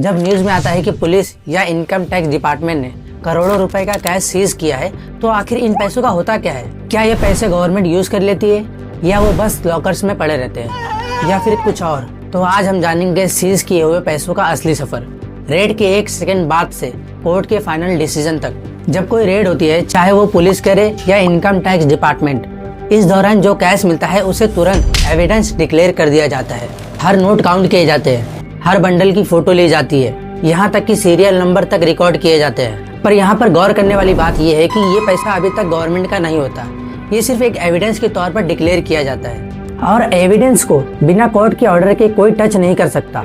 जब न्यूज में आता है कि पुलिस या इनकम टैक्स डिपार्टमेंट ने करोड़ों रुपए का कैश सीज किया है, तो आखिर इन पैसों का होता क्या है? क्या ये पैसे गवर्नमेंट यूज कर लेती है या वो बस लॉकर्स में पड़े रहते हैं या फिर कुछ और? तो आज हम जानेंगे सीज किए हुए पैसों का असली सफर, रेड के 1 सेकंड बाद से कोर्ट के फाइनल डिसीजन तक। जब कोई रेड होती है, चाहे वो पुलिस करे या इनकम टैक्स डिपार्टमेंट, इस दौरान जो कैश मिलता है उसे तुरंत एविडेंस डिक्लेयर कर दिया जाता है। हर नोट काउंट किए जाते हैं, हर बंडल की फोटो ली जाती है, यहाँ तक कि सीरियल नंबर तक रिकॉर्ड किए जाते हैं। पर यहाँ पर गौर करने वाली बात यह है कि ये पैसा अभी तक गवर्नमेंट का नहीं होता, ये सिर्फ एक एविडेंस के तौर पर डिक्लेयर किया जाता है और एविडेंस को बिना कोर्ट के ऑर्डर के कोई टच नहीं कर सकता।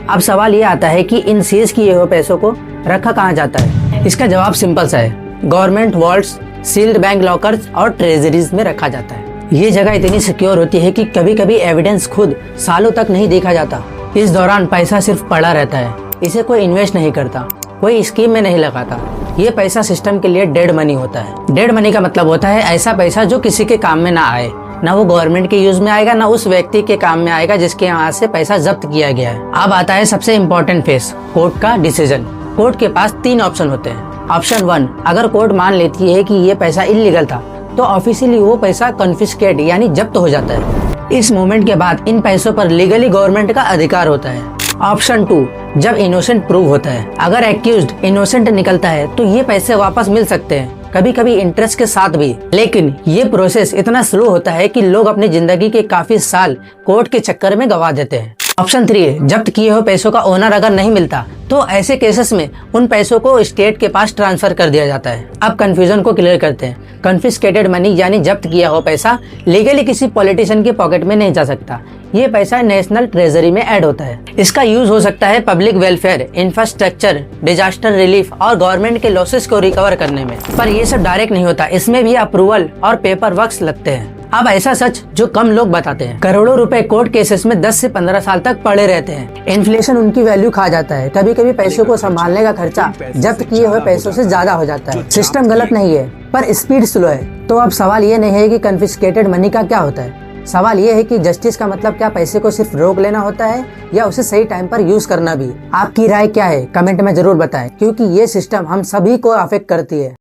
अब सवाल ये आता है कि इन सीज किए हुए पैसों को रखा कहाँ जाता है? इसका जवाब सिंपल सा है, government vaults, sealed bank lockers और ट्रेजरीज में रखा जाता है। ये जगह इतनी सिक्योर होती है कि कभी कभी एविडेंस खुद सालों तक नहीं देखा जाता। इस दौरान पैसा सिर्फ पड़ा रहता है, इसे कोई इन्वेस्ट नहीं करता, कोई स्कीम में नहीं लगाता। ये पैसा सिस्टम के लिए डेड मनी होता है। डेड मनी का मतलब होता है ऐसा पैसा जो किसी के काम में ना आए, ना वो गवर्नमेंट के यूज में आएगा, ना उस व्यक्ति के काम में आएगा जिसके यहाँ से पैसा जब्त किया गया है। अब आता है सबसे इम्पोर्टेंट फेस, कोर्ट का डिसीजन। कोर्ट के पास 3 ऑप्शन होते हैं। ऑप्शन 1, अगर कोर्ट मान लेती है कि ये पैसा इलीगल था तो ऑफिशियली वो पैसा कॉन्फिस्केट यानी जब्त हो जाता है। इस मोमेंट के बाद इन पैसों पर लीगली गवर्नमेंट का अधिकार होता है। ऑप्शन 2, जब इनोसेंट प्रूव होता है, अगर एक्यूज्ड इनोसेंट निकलता है तो ये पैसे वापस मिल सकते हैं, कभी कभी इंटरेस्ट के साथ भी। लेकिन ये प्रोसेस इतना स्लो होता है कि लोग अपनी जिंदगी के काफी साल कोर्ट के चक्कर में गवा देते हैं। ऑप्शन 3, जब्त किए हुए पैसों का ओनर अगर नहीं मिलता तो ऐसे केसेस में उन पैसों को स्टेट के पास ट्रांसफर कर दिया जाता है। अब कंफ्यूजन को क्लियर करते हैं। कन्फिस्केटेड मनी यानी जब्त किया हुआ पैसा लीगली किसी पॉलिटिशियन के पॉकेट में नहीं जा सकता, ये पैसा नेशनल ट्रेजरी में ऐड होता है। इसका यूज हो सकता है public welfare, infrastructure, disaster relief और गवर्नमेंट के लॉसेस को रिकवर करने में। पर ये सब डायरेक्ट नहीं होता, इसमें भी अप्रूवल और पेपर वर्क्स लगते हैं। अब ऐसा सच जो कम लोग बताते हैं, करोड़ों रुपए कोर्ट केसेस में 10 से 15 साल तक पड़े रहते हैं। इन्फ्लेशन उनकी वैल्यू खा जाता है, कभी कभी पैसों को संभालने का खर्चा जब्त किए हुए पैसों से ज्यादा हो जाता है। सिस्टम गलत नहीं है पर स्पीड स्लो है। तो अब सवाल ये नहीं है कि कन्फिस्केटेड मनी का क्या होता है, सवाल ये है कि जस्टिस का मतलब क्या पैसे को सिर्फ रोक लेना होता है या उसे सही टाइम पर यूज करना भी? आपकी राय क्या है? कमेंट में जरूर बताएं, क्योंकि ये सिस्टम हम सभी को अफेक्ट करती है।